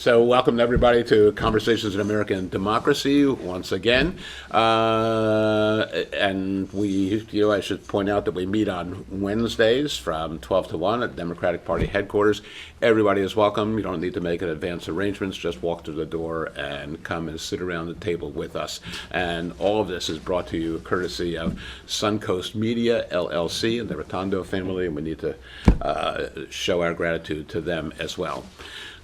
So welcome everybody to Conversations in American Democracy once again. And I should point out that we meet on Wednesdays from 12 to 1 at Democratic Party headquarters. Everybody is welcome. You don't need to make an advance arrangements. Just walk through the door and come and sit around the table with us. And all of this is brought to you courtesy of Suncoast Media, LLC, and the Rotondo family, and we need to show our gratitude to them as well.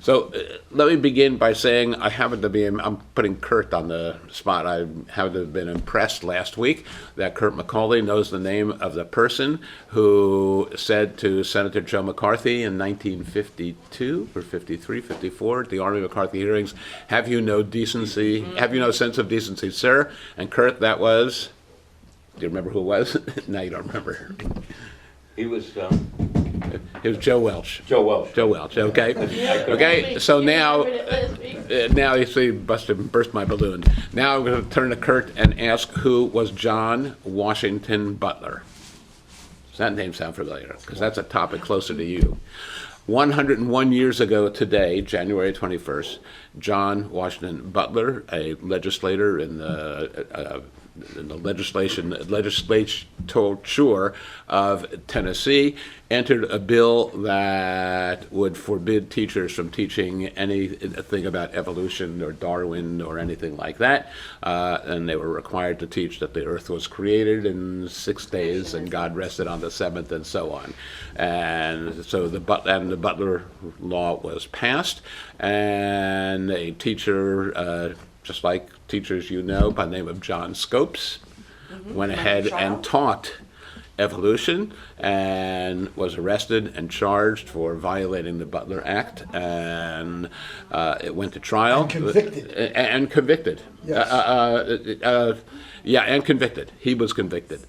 So let me begin by saying I'm putting Kurt on the spot. I happen to have been impressed last week that Kurt McCauley knows the name of the person who said to Senator Joe McCarthy in 1952 or 53, 54 at the Army McCarthy hearings, have you no decency, have you no sense of decency, sir? And Kurt, that was, do you remember who it was? No, you don't remember. He was It was Joe Welch. Joe Welch. Joe Welch, okay. Okay, so now you see, burst my balloon. Now I'm going to turn to Kurt and ask, who was John Washington Butler? Does that name sound familiar? Because that's a topic closer to you. 101 years ago today, January 21st, John Washington Butler, a legislator in the legislature of Tennessee, entered a bill that would forbid teachers from teaching anything about evolution or Darwin or anything like that. And they were required to teach that the earth was created in 6 days and God rested on the seventh and so on. And so the Butler law was passed, and a teacher, just like teachers you know, by the name of John Scopes, went ahead and taught evolution and was arrested and charged for violating the Butler Act, and it went to trial. And convicted. Yes. And convicted. He was convicted.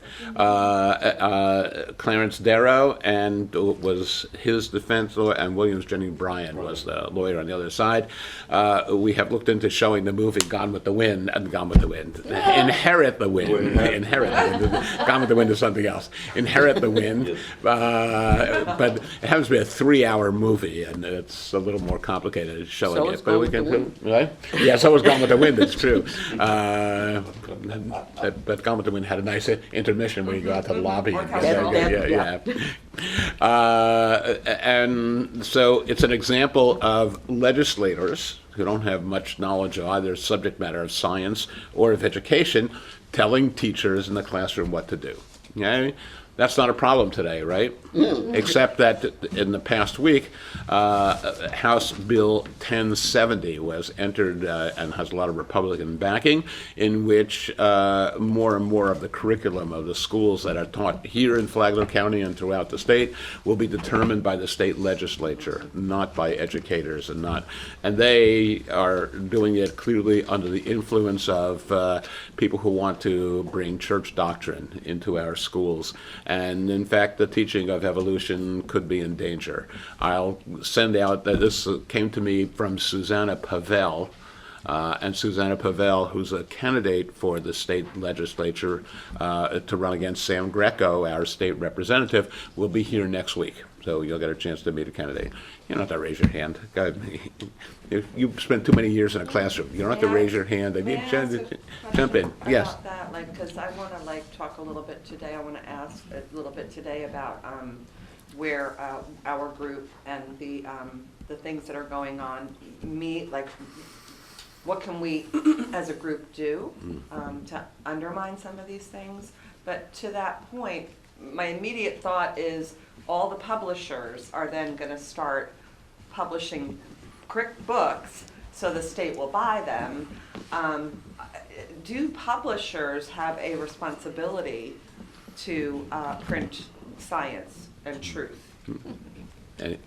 Clarence Darrow and was his defense lawyer, and Williams Jennings Bryan was the lawyer on the other side. We have looked into showing the movie Gone with the Wind, Inherit the Wind. Gone with the Wind is something else. Inherit the Wind. But it happens to be a 3-hour movie, and it's a little more complicated showing it. But we can, right? Yeah, so was Gone with the Wind, it's true. But Gone with the Wind had a nice intermission where you go out to the lobby. And so it's an example of legislators who don't have much knowledge of either subject matter of science or of education telling teachers in the classroom what to do. Okay? That's not a problem today, right? Except that in the past week, House Bill 1070 was entered and has a lot of Republican backing, in which more and more of the curriculum of the schools that are taught here in Flagler County and throughout the state will be determined by the state legislature, not by educators, and they are doing it clearly under the influence of people who want to bring church doctrine into our schools. And in fact, the teaching of evolution could be in danger. I'll send out that this came to me from Susanna Pavel. And Susanna Pavel, who's a candidate for the state legislature to run against Sam Greco, our state representative, will be here next week. So you'll get a chance to meet a candidate. You don't have to raise your hand. You've spent too many years in a classroom. You don't have to raise your hand. Jump in. Yes. About that, because I want to talk a little bit today. I want to ask a little bit today about where our group and the things that are going on meet. What can we as a group do to undermine some of these things? But to that point, my immediate thought is all the publishers are then going to start publishing books, so the state will buy them. Do publishers have a responsibility to print science and truth?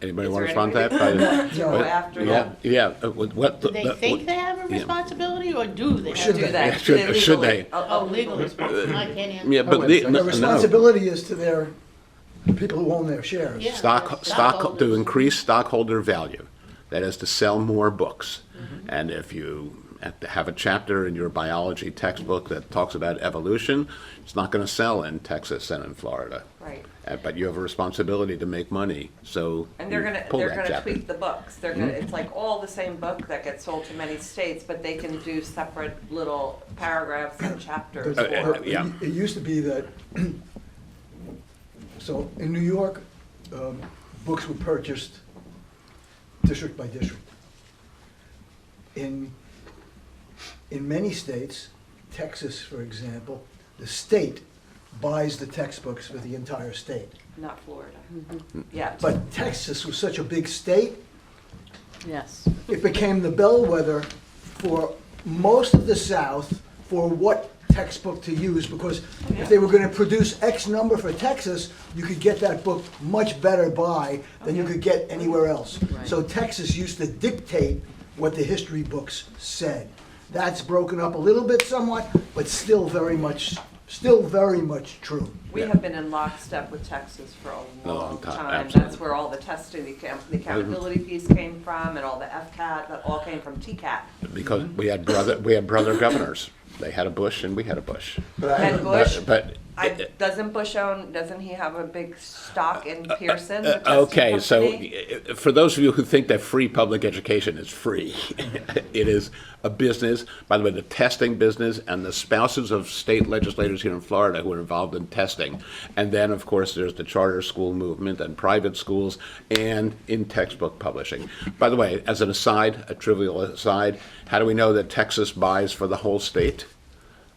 Anybody want to respond to that? Do they think they have a responsibility, or do they? Should they? Legal responsibility. I can't answer. Yeah, but the responsibility is to their people who own their shares. Yeah. To increase stockholder value. That is to sell more books. And if you have a chapter in your biology textbook that talks about evolution. It's not going to sell in Texas and in Florida. Right. But you have a responsibility to make money, so And they're you gonna, pull they're that gonna chapter. tweak the books. They're gonna, it's like all the same book that gets sold to many states, but they can do separate little paragraphs and chapters for. yeah. It used to be that, so in New York, books were purchased district by district. In many states, Texas, for example, the state buys the textbooks for the entire state. Not Florida. Yeah. But Texas was such a big state, Yes. it became the bellwether for most of the South for what textbook to use, because if they were gonna produce X number for Texas, you could get that book much better buy than you could get anywhere else. Right. So Texas used to dictate what the history books said. That's broken up a little bit somewhat, but still very much true. We have been in lockstep with Texas for a long long time, time. absolutely. That's where all the testing, the accountability piece came from, and all the FCAT, that all came from TCAT. Because we had brother governors. They had a Bush and we had a Bush. And Bush, But doesn't he have a big stock in Pearson? the testing okay, so company? for those of you who think that free public education is free, it is a business. By the way, the testing business and the spouses of state legislators here in Florida who are involved in testing. And then, of course, there's the charter school movement and private schools and in textbook publishing. By the way, as an aside, a trivial aside, how do we know that Texas buys for the whole state?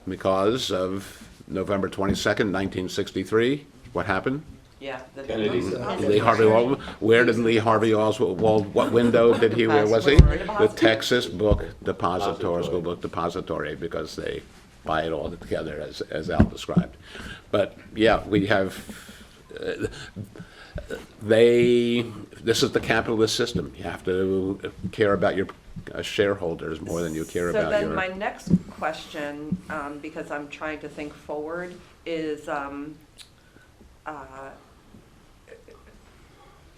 Because of November 22nd, 1963, what happened? Yeah. the- Kennedy. Lee Harvey Oswald. Where did Lee Harvey Oswald? What window did he? Where was he? The Texas Book Depository, School Book Depository, because they buy it all together, as Al described. But yeah, we have. This is the capitalist system. You have to care about your shareholders more than you care about So your. then my next question, because I'm trying to think forward, is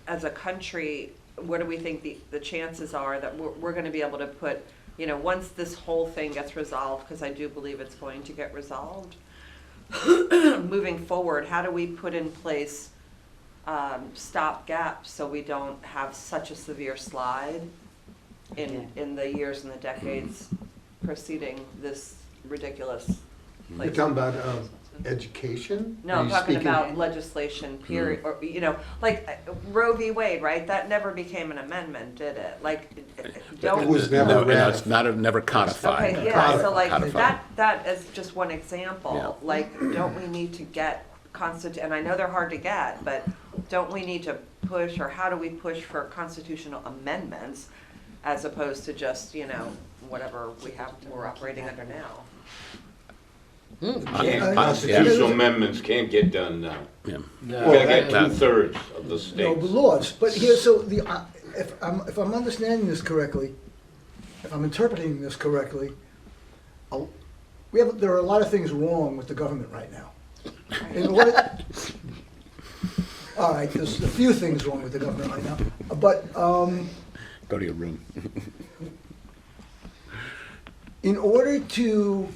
as a country, what do we think the chances are that we're going to be able to put, once this whole thing gets resolved, because I do believe it's going to get resolved, moving forward, how do we put in place stop gaps so we don't have such a severe slide in the years and the decades preceding this ridiculous You're place? talking about education? No, Are I'm you talking speaking- about legislation, period, or, like Roe v. Wade, right? That never became an amendment, did it? Like, don't. It was never No, read. it's never codified. Okay, yeah, so like, Codified. that is just one example. Yeah. Like, don't we need to get and I know they're hard to get, but don't we need to push, or how do we push for constitutional amendments as opposed to just, whatever we're operating under now? Constitutional amendments can't get done now. Yeah. You gotta get that- 2/3 of the No, states. the laws, but here, so if I'm understanding this correctly, if I'm interpreting this correctly, there are a lot of things wrong with the government right now. All right, there's a few things wrong with the government right now, but Go to your room. in order to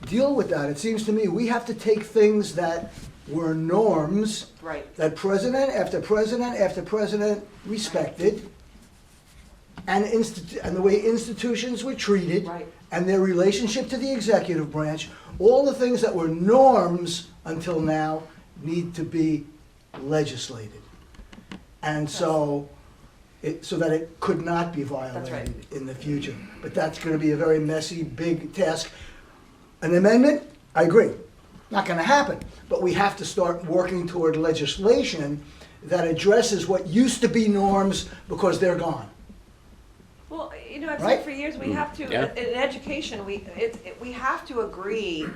deal with that, it seems to me, we have to take things that were norms Right. that president after president after president respected, and the way institutions were treated, Right. and their relationship to the executive branch, all the things that were norms until now need to be legislated. And so that it could not be violated in the future. But that's gonna be a very messy, big task. An amendment, I agree, not gonna happen. But we have to start working toward legislation that addresses what used to be norms because they're gone. Well, I've Right? said for years, we have to, Yeah. in education, we have to agree,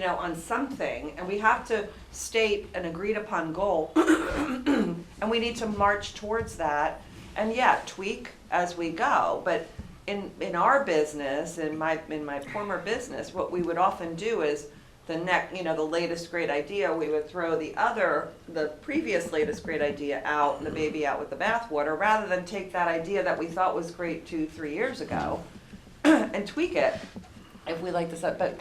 on something, and we have to state an agreed upon goal, and we need to march towards that, and tweak as we go. But in our business, in my former business, what we would often do is the latest great idea, we would throw the previous latest great idea out, and the baby out with the bathwater, rather than take that idea that we thought was great 2-3 years ago and and tweak it if we like this, but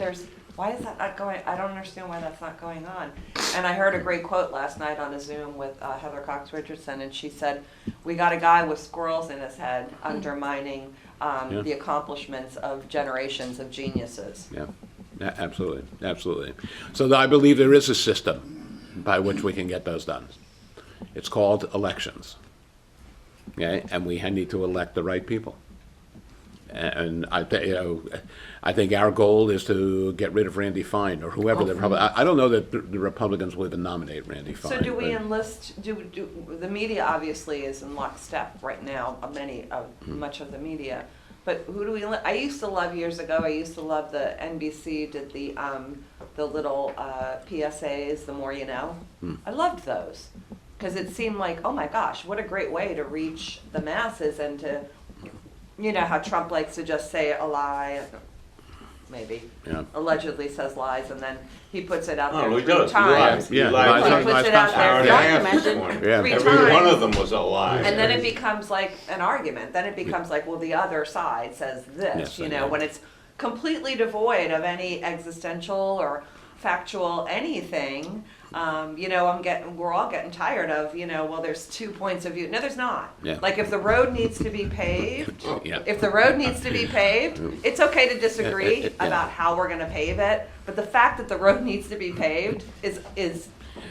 why is that not going, I don't understand why that's not going on. And I heard a great quote last night on a Zoom with Heather Cox Richardson, and she said, we got a guy with squirrels in his head undermining Yeah. the accomplishments of generations of geniuses. Yeah, yeah, absolutely, absolutely. So I believe there is a system by which we can get those done. It's called elections. Okay, and we need to elect the right people. And I think our goal is to get rid of Randy Fine or whoever the Republican. I don't know that the Republicans will even nominate Randy Fine. So do we but- enlist, the media obviously is in lockstep right now, much of the media, but who do we, I used to love years ago, I used to love the NBC did the little PSAs, the more you know. I loved those, because it seemed like, oh my gosh, what a great way to reach the masses and to, you know how Trump likes to just say a lie, maybe, Yeah. allegedly says lies, and then he puts it out there Oh, he 3 does, he times. lies. He Yeah, lies lies He on- puts lies it out Hour there, and a half this documented morning. Yeah. 3 Every times. one of them was a lie. And then it becomes like an argument. Then it becomes like, well, the other side says this, Yes, you I know, know. when it's completely devoid of any existential or factual anything. You know, we're all getting tired of, you know, well, there's 2 points of view. No, there's not. Yeah. Like if the road needs to be paved, Yeah. if the road needs to be paved, it's okay to disagree Yeah. about how we're gonna pave it. But the fact that the road needs to be paved is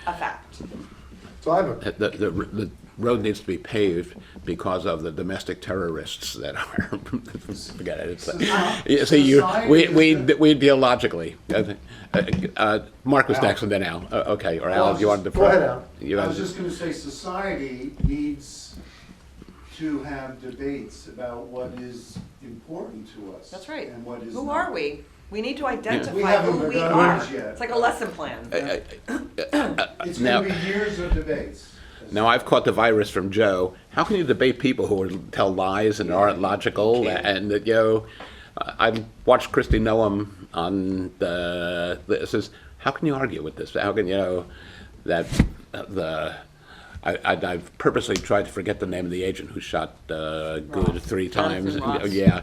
a fact. So I have a, The road needs to be paved because of the domestic terrorists that are, forget it. We deal logically. Mark was next and then Al. Okay, or Al, you want to? Go ahead, Al. You I want was to- just gonna say, society needs to have debates about what is important to us. That's right. And what is Who not. are we? We need to We identify haven't who we begun are. ours yet. It's like a lesson plan. It's Now- gonna be years of debates. Now, I've caught the virus from Joe. How can you debate people who tell lies and aren't logical? And that, you know, I watched Christy Noam on it says, how can you argue with this? How can, you know, that I've purposely tried to forget the name of the agent who shot Good 3 times. Jonathan Ross. Yeah,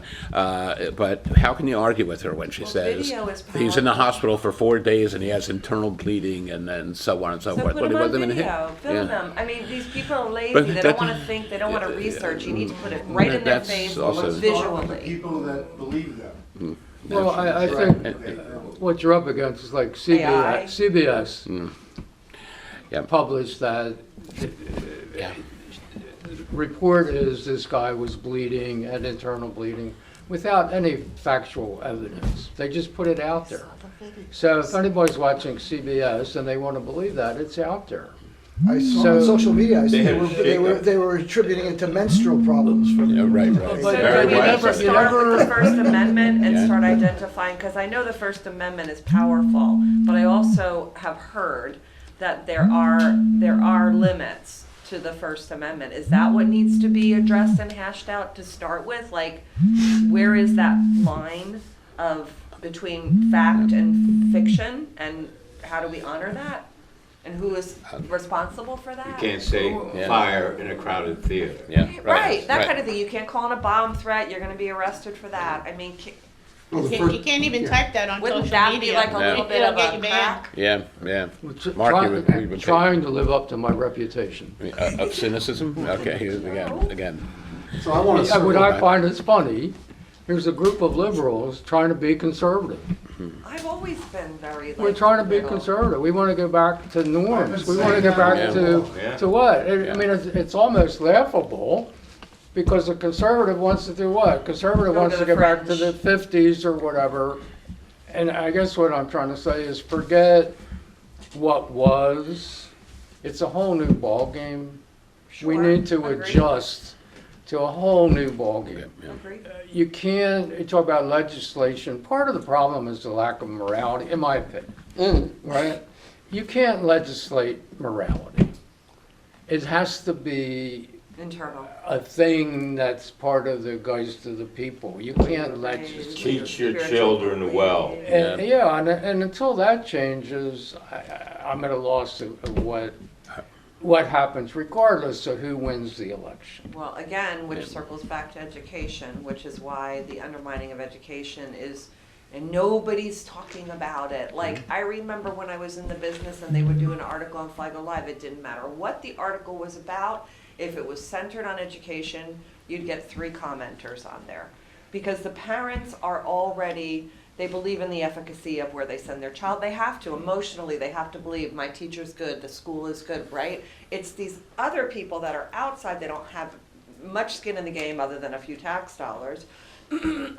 but how can you argue with her when she Well, says video is he's in the powerful. hospital for 4 days and he has internal bleeding and then so on and so So forth. put But them it on wasn't even him. video, film Yeah. them. I mean, these people are lazy. But They that- don't want to think. They don't want to research. You need to put it right in their That's face also- Let's start with the visually. people that believe them. Well, I think Okay. what you're up against is like AI. CBS Yeah. published that Yeah. report is this guy was bleeding, had internal bleeding, without any factual evidence. They just put it out there. So if anybody's watching CBS and they want to believe that, it's out there. I saw So- on social media, I see They had a shakeup. they were attributing it to menstrual problems from. Yeah, right, right. But Very We you well. need to never, you start with the never, First Amendment and Yeah. start identifying, because I know the First Amendment is powerful, but I also have heard that there are limits to the First Amendment. Is that what needs to be addressed and hashed out to start with? Like, where is that line between fact and fiction, and how do we honor that? And who is responsible for that? You can't say Yeah. fire in a crowded theater. Yeah, Right, that right. kind of thing. You can't call in a bomb threat. You're going to be arrested for that. I mean, well, the You first, can't even type that on wouldn't social that be media. like a little Yeah. bit It'll of get a you banned. crack? Yeah, yeah. Mark, we've been trying to live up to my reputation. of cynicism? Okay, again. so I want to. What I find is funny, there's a group of liberals trying to be conservative. I've always been very. We're like, trying to be liberal. conservative. We want to go back to norms. I've been We want to saying go that back all Yeah. to what? Yeah. I mean, it's almost laughable because a conservative wants to do what? Conservative Go wants to to the go back to fringe. the 50s or whatever. And I guess what I'm trying to say is forget what was. It's a whole new ballgame. We Sure, need to agreed. adjust to a whole new ballgame. Agreed. You can't, you talk about legislation, part of the problem is the lack of morality, in my opinion, right? You can't legislate morality. It has to be Internal. a thing that's part of the geist of the people. You can't legislate. Teach your children well. And, yeah, and until that changes, I'm at a loss of what happens regardless of who wins the election. Well, again, which circles back to education, which is why the undermining of education is, and nobody's talking about it. Like, I remember when I was in the business and they would do an article on Flagler Live, it didn't matter what the article was about. If it was centered on education, you'd get 3 commenters on there. Because the parents are already, they believe in the efficacy of where they send their child. They have to, emotionally, they have to believe my teacher's good, the school is good, right? It's these other people that are outside, they don't have much skin in the game other than a few tax dollars,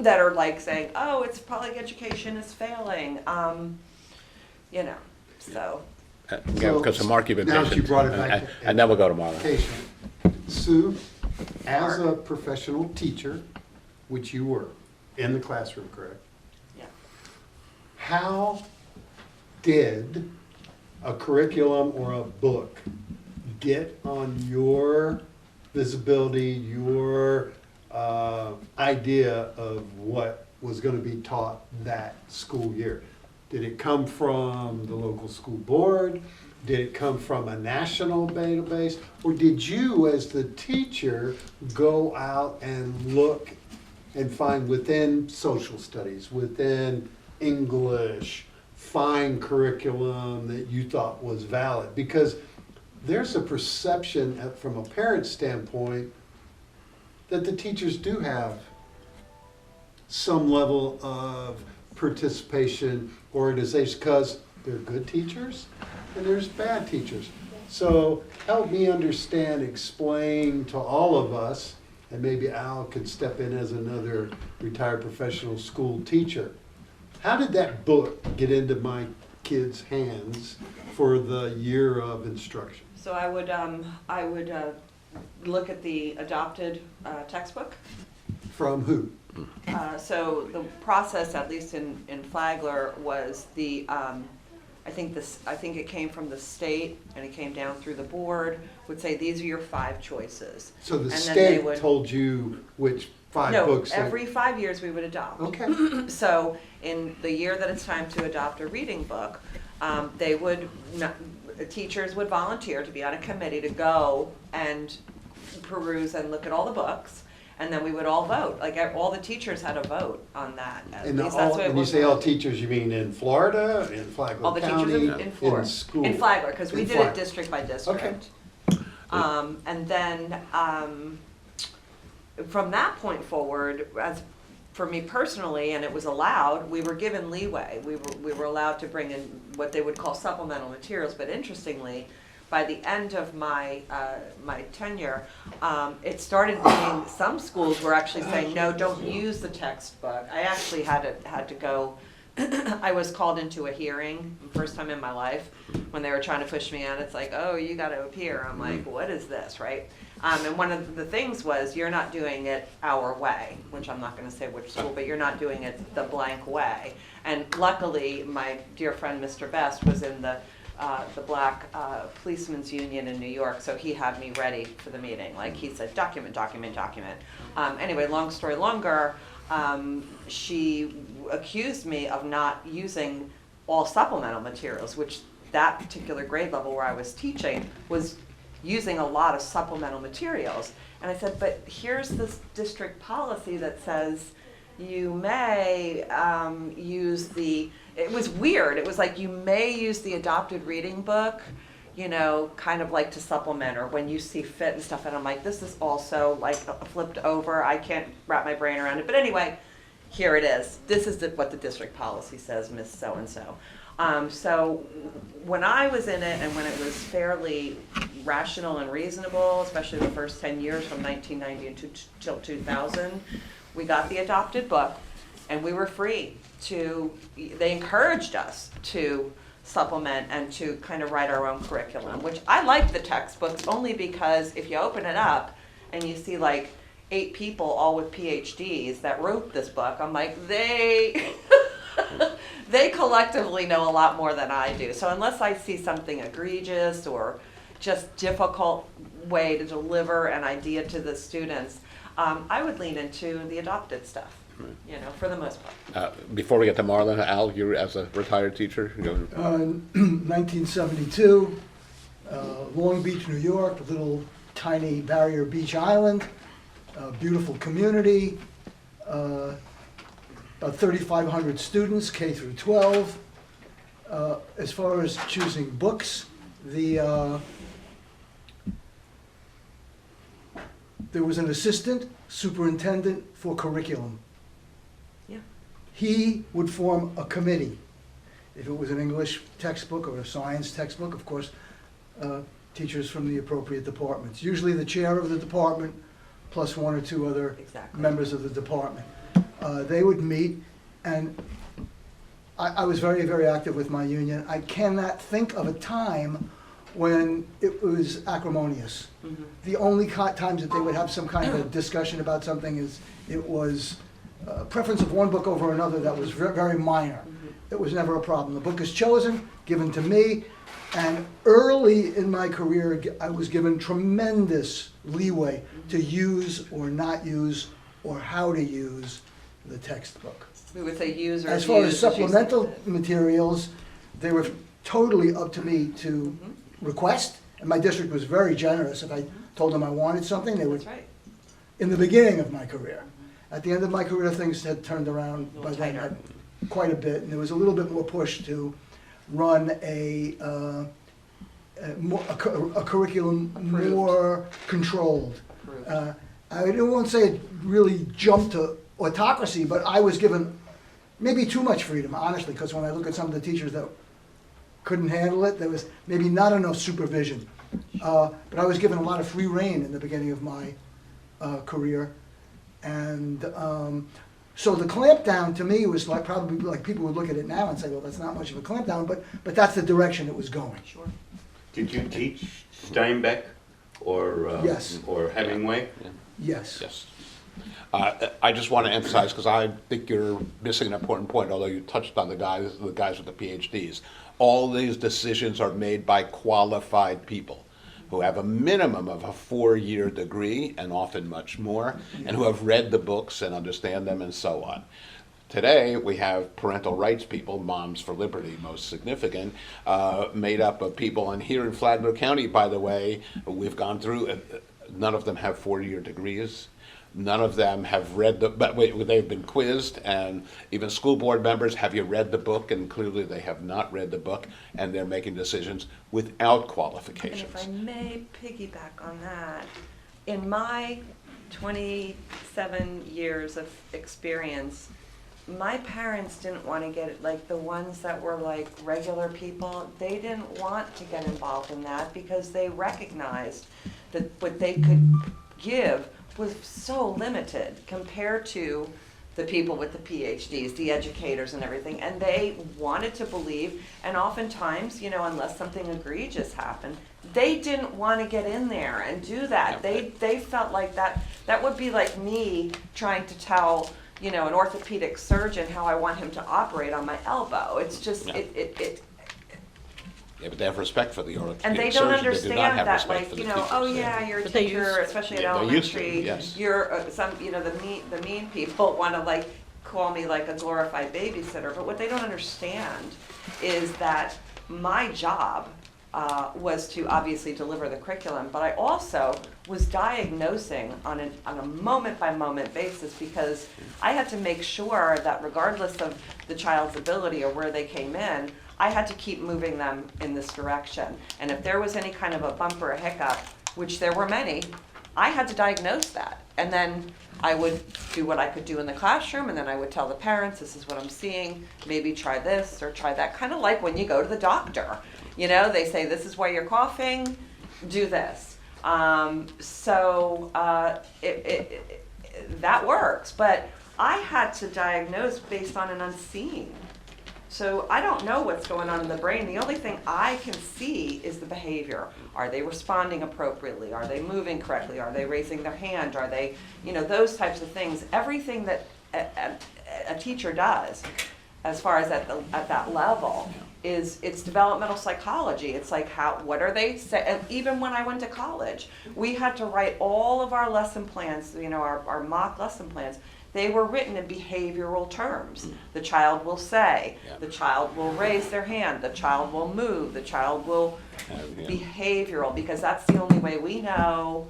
that are like saying, oh, it's public education is failing, you know, so. Yeah, because of Mark, you've been Now that patient. you brought it back to And then we'll go to Marlon. education, Sue, as a professional teacher, which you were, in the classroom, correct? Yeah. How did a curriculum or a book get on your visibility, your idea of what was going to be taught that school year? Did it come from the local school board? Did it come from a national database? Or did you, as the teacher, go out and look and find within social studies, within English, find curriculum that you thought was valid? Because there's a perception from a parent standpoint that the teachers do have some level of participation, organization, because there are good teachers and there's bad teachers. So help me understand, explain to all of us, and maybe Al could step in as another retired professional school teacher. How did that book get into my kids' hands for the year of instruction? So I would look at the adopted textbook. From who? So the process, at least in Flagler, was I think it came from the state and it came down through the board, would say these are your 5 choices. So the And then they state would- told you which 5 No, books? every 5 years we would adopt. Okay. So in the year that it's time to adopt a reading book, teachers would volunteer to be on a committee to go and peruse and look at all the books, and then we would all vote. Like, all the teachers had a vote on that. At And least that's all, what it when you was. say all teachers, you mean in Florida, in Flagler All the County, teachers in Florida. in school? In Flagler, because we In did it Flagler. district by district. Okay. And then, from that point forward, as for me personally, and it was allowed, we were given leeway. We were allowed to bring in what they would call supplemental materials, but interestingly, by the end of my tenure, it started being, some schools were actually saying, no, don't use the textbook. I actually had to go, I was called into a hearing, first time in my life, when they were trying to push me out. It's like, oh, you got to appear. I'm like, what is this, right? And one of the things was, you're not doing it our way, which I'm not going to say which school, but you're not doing it the blank way. And luckily, my dear friend Mr. Best was in the Black Policemen's Union in New York, so he had me ready for the meeting. Like, he said, document, document, document. Anyway, long story longer, she accused me of not using all supplemental materials, which that particular grade level where I was teaching was using a lot of supplemental materials. And I said, but here's this district policy that says you may use it was weird. It was like, you may use the adopted reading book, you know, kind of like to supplement or when you see fit and stuff. And I'm like, this is also like flipped over. I can't wrap my brain around it. But anyway, here it is. This is what the district policy says, Miss So-and-so. So when I was in it and when it was fairly rational and reasonable, especially the first 10 years from 1990 until 2000, we got the adopted book and we were free they encouraged us to supplement and to kind of write our own curriculum, which I like the textbooks only because if you open it up and you see like 8 people all with PhDs that wrote this book, I'm like, they collectively know a lot more than I do. So unless I see something egregious or just difficult way to deliver an idea to the students, I would lean into the adopted stuff, you know, for the most part. Before we get to Marlon, Al, you as a retired teacher? You know, 1972, Long Beach, New York, a little tiny barrier beach island, beautiful community, about 3,500 students, K through 12. As far as choosing books, there was an assistant superintendent for curriculum. Yeah. He would form a committee. If it was an English textbook or a science textbook, of course, teachers from the appropriate departments. Usually the chair of the department plus one or two other Exactly. members of the department. They would meet, and I was very, very active with my union. I cannot think of a time when it was acrimonious. Mhm. The only times that they would have some kind of a discussion about something is, it was preference of one book over another that was very minor. It was never a problem. The book is chosen, given to me, and early in my career, I was given tremendous leeway to use or not use, or how to use the textbook. We would say use or As far abuse, as as you supplemental said. materials, they were totally up to me to request, and my district was very generous. If I told them I wanted something, they would, That's right. in the beginning of my career. At the end of my career, things had turned around A by little then tighter. quite a bit, and there was a little bit more push to run a curriculum Approved. more controlled. Approved. I won't say it really jumped to autocracy, but I was given maybe too much freedom, honestly, because when I look at some of the teachers that couldn't handle it, there was maybe not enough supervision. But I was given a lot of free rein in the beginning of my career. And so the clampdown to me was like, probably like people would look at it now and say, well, that's not much of a clampdown, but that's the direction it was going. Sure. Did you teach Steinbeck or Yes. or Hemingway? Yes. Yes. I just want to emphasize, because I think you're missing an important point, although you touched on the guys with the PhDs. All these decisions are made by qualified people who have a minimum of a 4-year degree, and often much more, and who have read the books and understand them and so on. Today, we have parental rights people, Moms for Liberty, most significant, made up of people. And here in Flagler County, by the way, we've gone through, none of them have 4-year degrees. None of them have read but they've been quizzed, and even school board members, have you read the book? And clearly they have not read the book, and they're making decisions without And qualifications. if I may piggyback on that, in my 27 years of experience, my parents didn't want to get it, like the ones that were like regular people, they didn't want to get involved in that because they recognized that what they could give was so limited compared to the people with the PhDs, the educators and everything, and they wanted to believe, and oftentimes, you know, unless something egregious happened, they didn't want to get in there and do that. They felt like that would be like me trying to tell, you know, an orthopedic surgeon how I want him to operate on my elbow. It's just, Yeah. it Yeah, but they have respect for the orthopedic and they surgeon. don't They do not understand have that, respect like, for the you know, teachers. oh yeah, you're a But they teacher, used to. especially at Yeah, they used to, elementary. yes. You're some, you know, the mean people want to like call me like a glorified babysitter. But what they don't understand is that my job was to obviously deliver the curriculum, but I also was diagnosing on a moment by moment basis, because I had to make sure that regardless of the child's ability or where they came in, I had to keep moving them in this direction. And if there was any kind of a bump or a hiccup, which there were many, I had to diagnose that. And then I would do what I could do in the classroom, and then I would tell the parents, this is what I'm seeing, maybe try this or try that. Kind of like when you go to the doctor. You know, they say, this is why you're coughing, do this. That works, but I had to diagnose based on an unseen. So I don't know what's going on in the brain. The only thing I can see is the behavior. Are they responding appropriately? Are they moving correctly? Are they raising their hand? Are they, you know, those types of things. Everything that a teacher does, as far as at that level, is it's developmental psychology. It's like what are they say? And even when I went to college, we had to write all of our lesson plans, our mock lesson plans. They were written in behavioral terms. The child will say, Yeah. the child will raise their hand, the child will move, the child will Yeah. behavioral, because that's the only way we know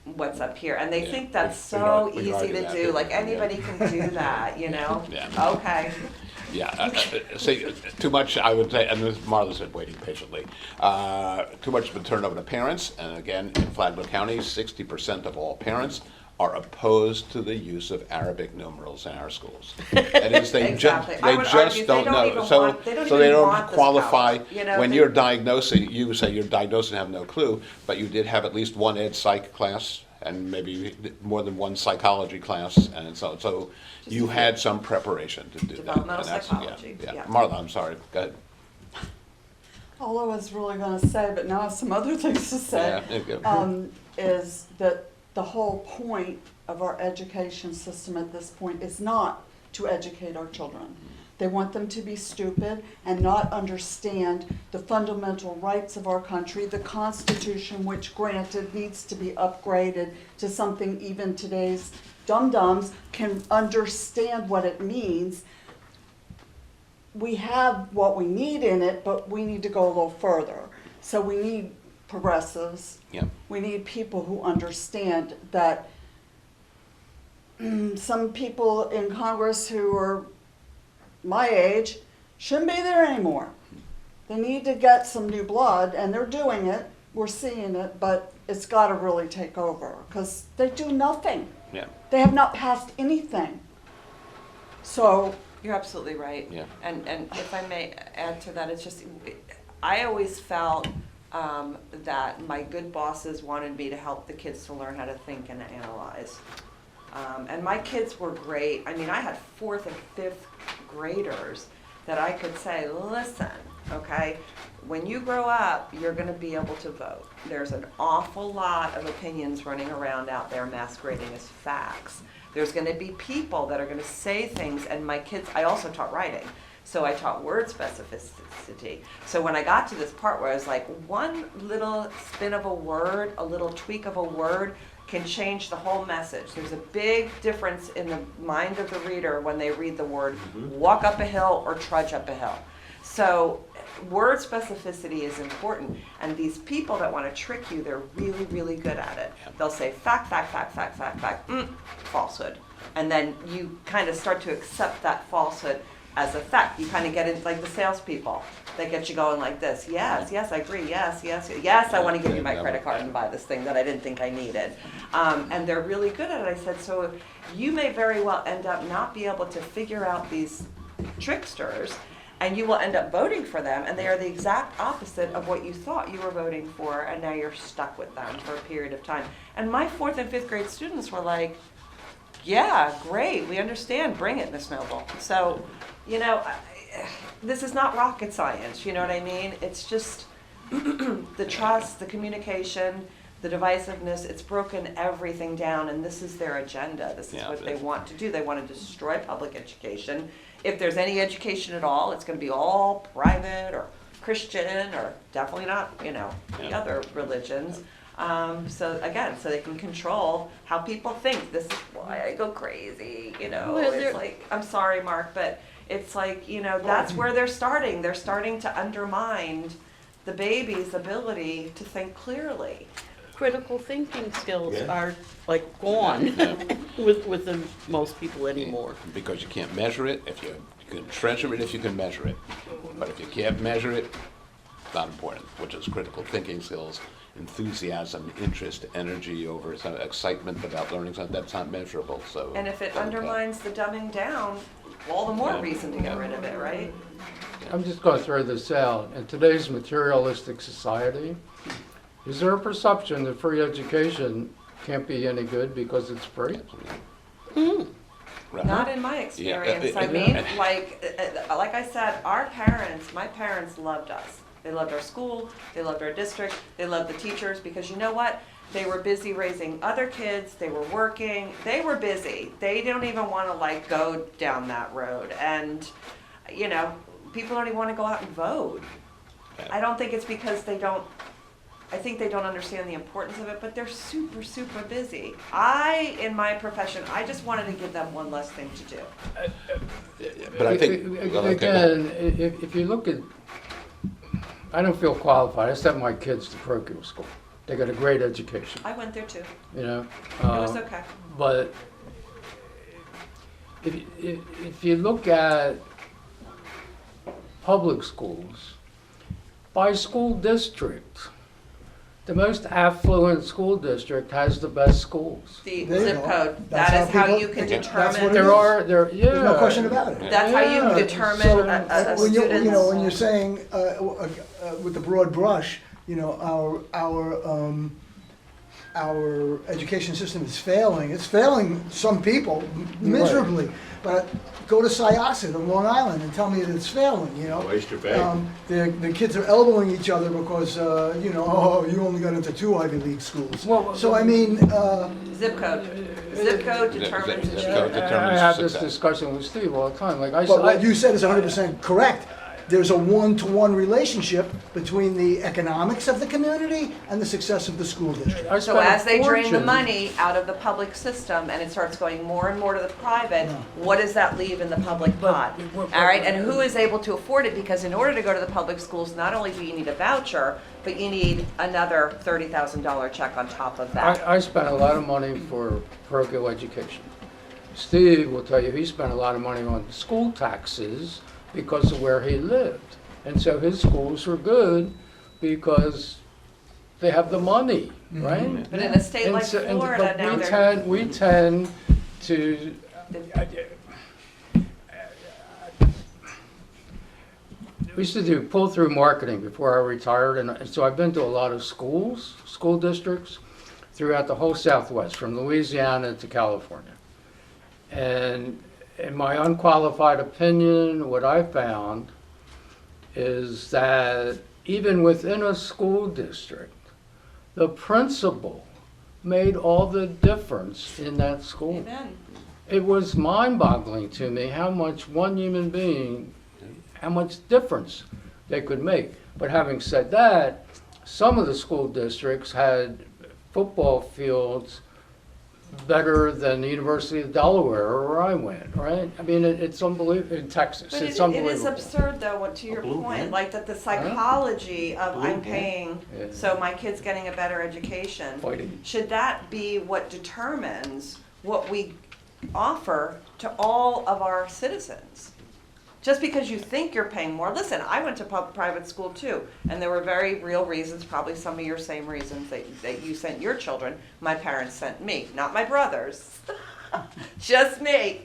what's up here. And they Yeah. think that's We so already easy to that, do, didn't like we? anybody Yeah. can do that, Yeah. Okay. Yeah, see, too much, I would say, and this, Marla's been waiting patiently, too much has been turned over to parents, and again, in Flagler County, 60% of all parents are opposed to the use of Arabic numerals in our schools. That is, they Exactly. I they would just argue don't they don't know, even so, want- they don't so they even don't want this qualify. power, When they- you're diagnosing, you say you're diagnosing and have no clue, but you did have at least one ed psych class, and maybe more than one psychology class, and so you had some preparation to do that. Developmental and that's- psychology, yeah. Marla, I'm sorry, go ahead. All I was really gonna say, but now I have some other things to say, Yeah, there you go. is that the whole point of our education system at this point is not to educate our children. They want them to be stupid and not understand the fundamental rights of our country, the Constitution, which granted needs to be upgraded to something even today's dum-dums can understand what it means. We have what we need in it, but we need to go a little further. So we need progressives. Yeah. We need people who understand that some people in Congress who are my age shouldn't be there anymore. They need to get some new blood, and they're doing it. We're seeing it, but it's got to really take over because they do nothing. Yeah, They have not passed anything. So You're absolutely right. Yeah. And if I may add to that, it's just, I always felt that my good bosses wanted me to help the kids to learn how to think and analyze. And my kids were great. I mean, I had 4th and 5th graders that I could say, listen, okay, when you grow up, you're going to be able to vote. There's an awful lot of opinions running around out there masquerading as facts. There's going to be people that are going to say things, and my kids, I also taught writing. So I taught word specificity. So when I got to this part where I was like, one little spin of a word, a little tweak of a word can change the whole message. There's a big difference in the mind of the reader when they read the word walk up a hill or trudge up a hill. So word specificity is important. And these people that want to trick you, they're really, really good at it. They'll say fact, fact, fact, fact, fact, fact, falsehood. And then you kind of start to accept that falsehood as a fact. You kind of get into like the salespeople. They get you going like this. Yes, yes, I agree. Yes, yes, yes, I want to give you my credit card and buy this thing that I didn't think I needed. And they're really good at it. I said, so you may very well end up not be able to figure out these tricksters, and you will end up voting for them, and they are the exact opposite of what you thought you were voting for, and now you're stuck with them for a period of time. And my 4th and 5th grade students were like, yeah, great, we understand, bring it, Miss Noble. So, this is not rocket science, you know what I mean? It's just the trust, the communication, the divisiveness, it's broken everything down, and this is their agenda. This is what they want to do. They want to destroy public education. If there's any education at all, it's going to be all private or Christian or definitely not, the other religions. So they can control how people think. This is why I go crazy, Well, it's like, I'm sorry, Mark, but it's like, that's where they're starting. They're starting to undermine the baby's ability to think clearly. Critical thinking skills Yeah. are like gone with the most people anymore. because you can't measure it. If you can treasure it, if you can measure it. But if you can't measure it, it's not important, which is critical thinking skills, enthusiasm, interest, energy over some excitement about learning something that's not measurable, so. And if it don't count. undermines the dumbing down, all the more Yeah. reason to get rid of it, right? I'm just going to throw this out. In today's materialistic society, is there a perception that free education can't be any good because it's free? Right. Not in my experience. Yeah, I mean, like I said, my parents loved us. They loved our school, they loved our district, they loved the teachers, because you know what? They were busy raising other kids, they were working, they were busy. They don't even want to go down that road. And, people don't even want to go out and vote. I don't think it's because they don't, I think they don't understand the importance of it, but they're super, super busy. In my profession, I just wanted to give them one less thing to do. But I think, well, okay, go ahead. Again, if you look at, I don't feel qualified. I sent my kids to parochial school. They got a great education, I went there too. you know? It was okay. But if you look at public schools, by school district, the most affluent school district has the best schools. The There you zip go. code, That's that is how how people- you can that's determine. what it There, yeah. There's no question about it. That's how you Yeah. determine So, a when you student's. know, when you're saying, with the broad brush, you know, our education system is failing. It's failing some people miserably. But go to Syosset on Long Island and tell me that it's failing, you know? Oyster Bay. The kids are elbowing each other because, you know, oh, you only got into 2 Ivy League schools. Well, So I mean, Zip code. Zip code determines Zip achievement. code. I determines have this success. discussion with Steve all the time. Like but what you said is 100% correct. There's a one-to-one relationship between the economics of the community and the success of the school district. I So spent a as they drain the fortune- money out of the public system and it starts going more and more to the private, what does that leave in the public pot? All right, and who is able to afford it? Because in order to go to the public schools, not only do you need a voucher, but you need another $30,000 check on top of that. I spent a lot of money for parochial education. Steve will tell you he spent a lot of money on school taxes because of where he lived. And so his schools were good because they have the money, right? But in a state And like so- and- Florida, but now we they're. tend to, we used to do pull-through marketing before I retired, and so I've been to a lot of schools, school districts, throughout the whole Southwest, from Louisiana to California. And in my unqualified opinion, what I found is that even within a school district, the principal made all the difference in that school. Amen. It was mind-boggling to me how much one human being, how much difference they could make. But having said that, some of the school districts had football fields better than the University of Delaware where I went, right? I mean, it's unbelievable, in Texas, But it's it unbelievable. is absurd though, what to your blue point, man. like that the psychology of I'm paying, Yeah. so my kid's getting a better education. Fighting. Should that be what determines what we offer to all of our citizens? Just because you think you're paying more, listen, I went to private school too, and there were very real reasons, probably some of your same reasons that you sent your children, my parents sent me, not my brothers, just me.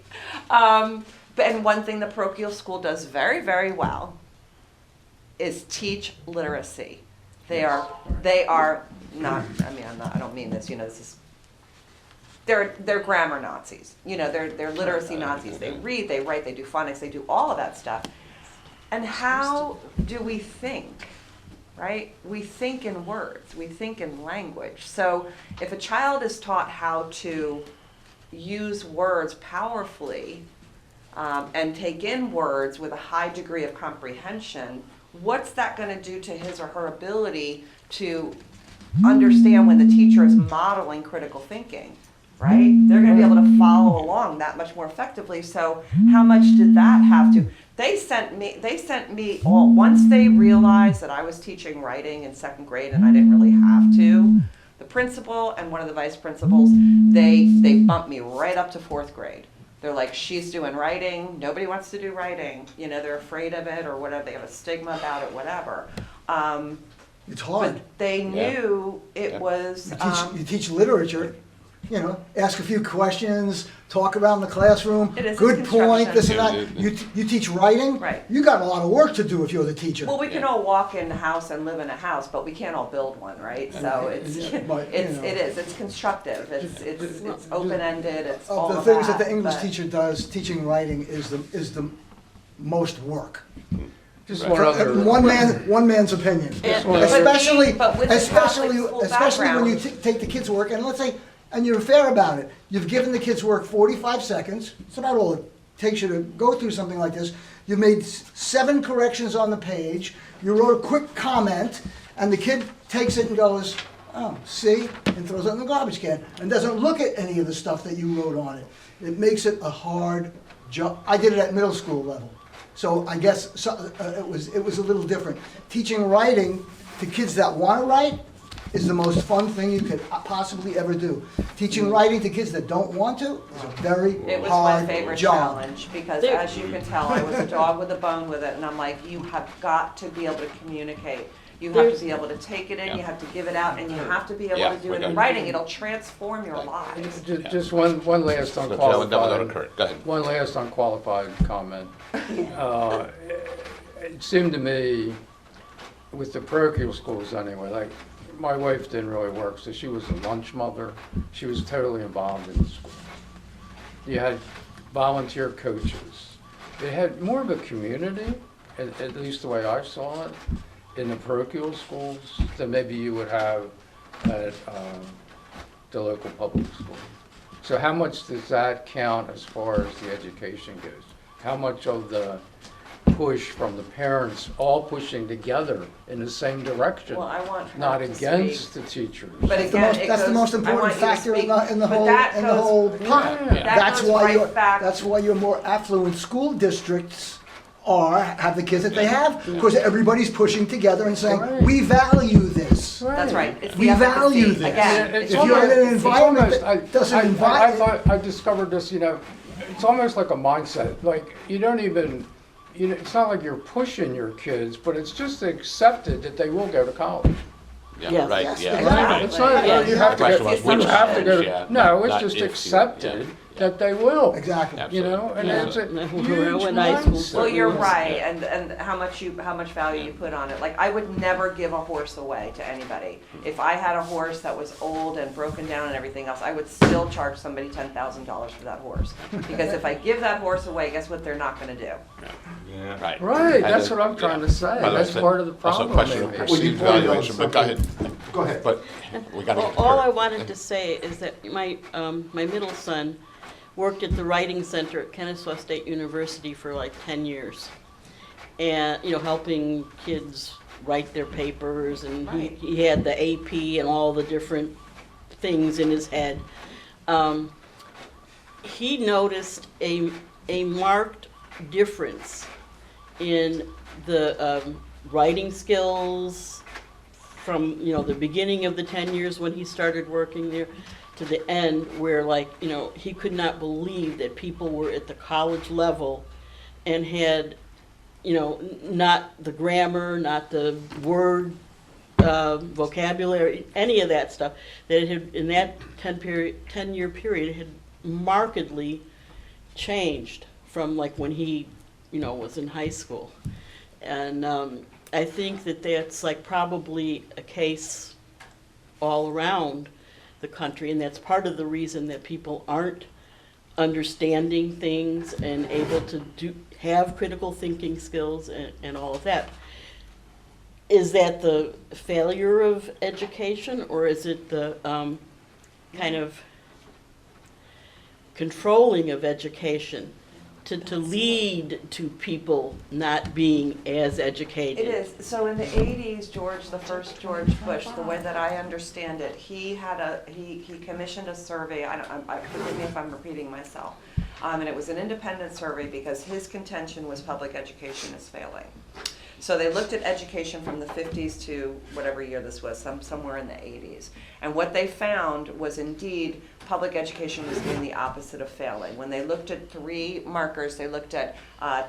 And one thing the parochial school does very, very well is teach literacy. They are not, I don't mean this, this is, they're grammar Nazis. They're literacy Nazis. They read, they write, they do phonics, they do all of that stuff. And how do we think, right? We think in words, we think in language. So if a child is taught how to use words powerfully and take in words with a high degree of comprehension, what's that going to do to his or her ability to understand when the teacher is modeling critical thinking? Right? They're going to be able to follow along that much more effectively. So how much did that have to? They sent me all, once they realized that I was teaching writing in 2nd grade and I didn't really have to, the principal and one of the vice principals, they bumped me right up to 4th grade. They're like, she's doing writing, nobody wants to do writing. They're afraid of it or whatever, they have a stigma about it, whatever. it's hard. But they knew it was, You teach literature, ask a few questions, talk around the classroom. It is Good point, this and construction. that. You teach writing. Right. You got a lot of work to do if you're the teacher. well, we can all walk in the house and live in a house, but we can't all build one, right? So it's, But, it's constructive, it's open-ended, it's all Of of the things that the that, English but- teacher does, teaching writing is the most work. Just Right. one other. One man's opinion. And- but Especially, but with the especially, Catholic school especially when you background- take the kids' work, and let's say, and you're fair about it, you've given the kids' work 45 seconds, it's about all it takes you to go through something like this, you made 7 corrections on the page, you wrote a quick comment, and the kid takes it and goes, oh, see, and throws it in the garbage can, and doesn't look at any of the stuff that you wrote on it. It makes it a hard job. I did it at middle school level, so I guess it was a little different. Teaching writing to kids that want to write is the most fun thing you could possibly ever do. Teaching writing to kids that don't want to is a very It was my hard favorite job. challenge, because as you can tell, I was a dog with a bone with it, and I'm like, you have got to be able to communicate. You have to be able to take it in, you have to give it out, and you have to be able Yeah, to do we it got in it. writing. It'll transform your lives. Just one last So tell them about unqualified, Kurt. Go ahead. one last unqualified comment. It seemed to me, with the parochial schools anyway, like, my wife didn't really work, so she was a lunch mother. She was totally involved in the school. You had volunteer coaches. It had more of a community, at least the way I saw it, in the parochial schools than maybe you would have at the local public school. So how much does that count as far as the education goes? How much of the push from the parents all pushing together in the same direction, Well, I want her not to against speak. the teachers? But That's the again, most, it that's the goes- most I important want you to factor in speak, the but whole, that in the goes- whole pot. Yeah. That's goes why right you're, back- that's why your more affluent school districts have the kids that they have, because everybody's pushing together and saying, Right. we value this. That's right. It's We the value efficacy. this. Again, It's If you're in an it's environment almost- that doesn't I invite, thought, I discovered this, it's almost like a mindset, like, you don't even, it's not like you're pushing your kids, but it's just accepted that they will go to college. Yeah, Yes. right, Yes, yeah. exactly. It's not, Yes. you have to The question go, was you which have to go, college, yeah, no, not- it's not just if you- accepted yeah. that they will, exactly. and Yeah. it's a When huge high school- mindset. Well, you're right, and how much value you put on it. Like, I would never give a horse away to anybody. If I had a horse that was old and broken down and everything else, I would still charge somebody $10,000 for that horse. Because if I give that horse away, guess what they're not gonna do? Yeah. Right. Right, And that's then- what I'm trying to say, By the way, that's so- part of the Also, problem. a question of maybe. Well, you perceived pointed out valuation, but go ahead. something. Go ahead. But we got to get to All I Kurt. wanted to say is that my middle son worked at the writing center at Kennesaw State University for like 10 years. And, helping kids write their papers, and Right. he had the AP and all the different things in his head. He noticed a marked difference in the writing skills from, the beginning of the 10 years when he started working there to the end, where he could not believe that people were at the college level and had, not the grammar, not the word vocabulary, any of that stuff, that it had, in that 10-year period, had markedly changed from like when he, was in high school. And I think that that's like probably a case all around the country, and that's part of the reason that people aren't understanding things and able to have critical thinking skills and all of that. Is that the failure of education, or is it the kind of controlling of education to lead to people not being as educated? It is. So in the 80s, the first George Bush, the way that I understand it, he commissioned a survey. Forgive me if I'm repeating myself. And it was an independent survey because his contention was public education is failing. So they looked at education from the 50s to whatever year this was, somewhere in the 80s. And what they found was indeed public education was doing the opposite of failing. When they looked at 3 markers, they looked at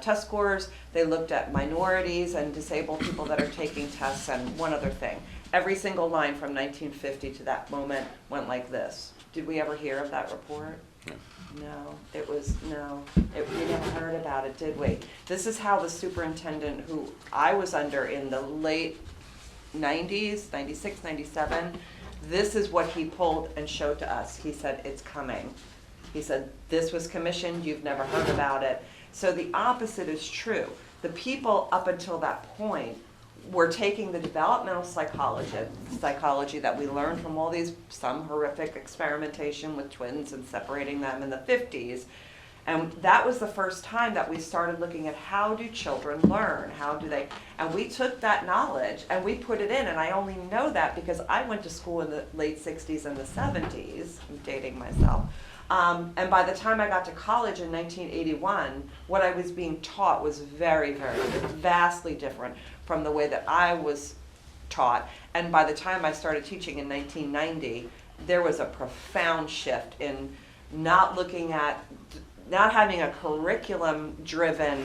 test scores, they looked at minorities and disabled people that are taking tests, and one other thing. Every single line from 1950 to that moment went like this. Did we ever hear of that report? No, we never heard about it, did we? This is how the superintendent who I was under in the late 90s, 96, 97, this is what he pulled and showed to us. He said, it's coming. He said, this was commissioned, you've never heard about it. So the opposite is true. The people up until that point were taking the developmental psychology that we learned from all these, some horrific experimentation with twins and separating them in the 50s, And that was the first time that we started looking at how do children learn? How do they, and we took that knowledge and we put it in, and I only know that because I went to school in the late 60s and the 70s, I'm dating myself. And by the time I got to college in 1981, what I was being taught was very, very, vastly different from the way that I was taught. And by the time I started teaching in 1990, there was a profound shift in not looking at, not having a curriculum-driven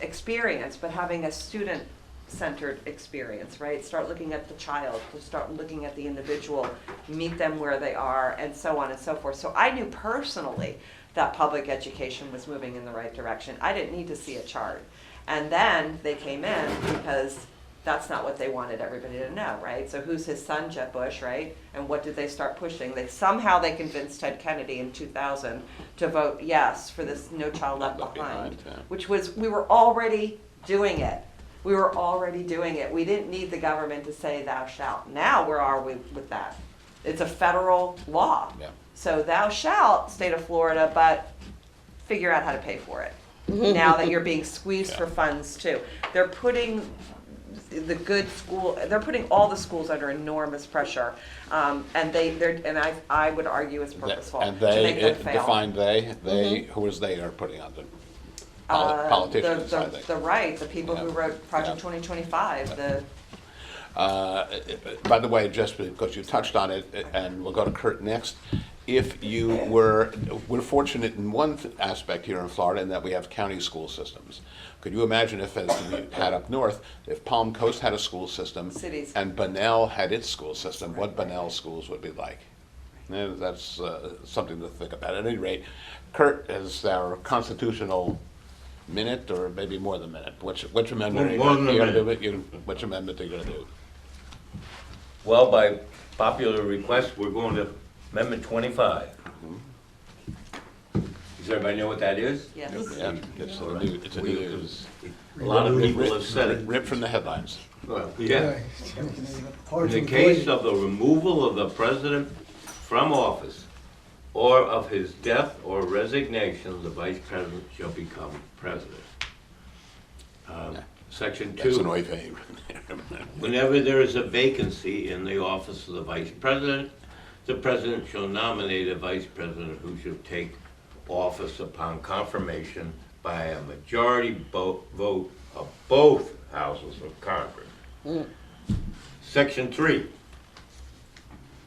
experience, but having a student-centered experience, right? Start looking at the child, to start looking at the individual, meet them where they are, and so on and so forth. So I knew personally that public education was moving in the right direction. I didn't need to see a chart. And then they came in because that's not what they wanted everybody to know, right? So who's his son, Jeb Bush, right? And what did they start pushing? Somehow they convinced Ted Kennedy in 2000 to vote yes for this No Child Left Behind, which was, we were already doing it. We were already doing it. We didn't need the government to say thou shalt. Now where are we with that? It's a federal law. Yeah. So thou shalt, state of Florida, but figure out how to pay for it. Now that you're being squeezed for funds too. They're putting the good school, they're putting all the schools under enormous pressure, and I would argue it's purposeful And to make they, them fail. define they, who is they are putting on them? Politicians, I think. The right, the people who Yeah. wrote Project Yeah. 2025, the, By the way, just because you touched on it, and we'll go to Kurt next, if you we're fortunate in one aspect here in Florida in that we have county school systems. Could you imagine if, as we had up north, if Palm Coast had a school system Cities. and Bunnell had its school system, what Bunnell schools would be like? That's something to think about. At any rate, Kurt, is our constitutional minute, or maybe more than a minute? Which amendment are you More than a gonna do? minute. Which amendment are you gonna do? Well, by popular request, we're going to Amendment 25. Does everybody know what that is? yes. Yeah, it's a new, it's a new, A lot of people have said it. ripped from the headlines. Well, yeah. Hard In to the case avoid. of the removal of the president from office or of his death or resignation, the vice president shall become president. Section That's an 2, oy vey. whenever there is a vacancy in the office of the vice president, the president shall nominate a vice president who shall take office upon confirmation by a majority vote of both houses of Congress. Section 3,